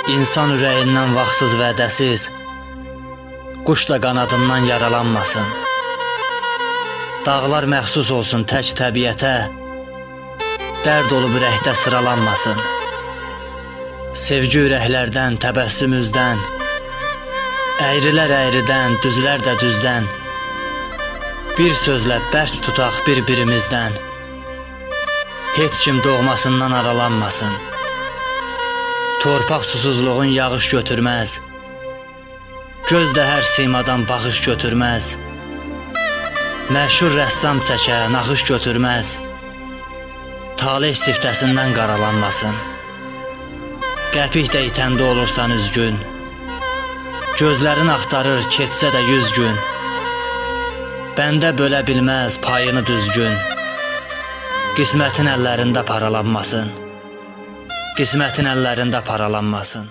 İnsan ürəyindən vaxtsız vədəsiz, quş da qanadından yaralanmasın. Dağlar məxsus olsun tək təbiətə, dərd olub ürəkdə sıralanmasın. Sevgi ürəklərdən, təbəssümüzdən, əyrilər əyridən, düzlər də düzdən, bir sözlə bərk tutaq bir-birimizdən, heç kim doğmasından aralanmasın. Torpaq susuzluğun yağış götürməz, göz də hər simadan baxış götürməz. Məşhur rəssam çəkə, naxış götürməz, talih siftəsindən qaralanmasın. Qəpik də itəndə olursan üzgün, gözlərin axtarır keçsə də 100 gün. Bəndə bölə bilməz payını düzgün, qismətin əllərində paralanmasın. Qismətin əllərində paralanmasın.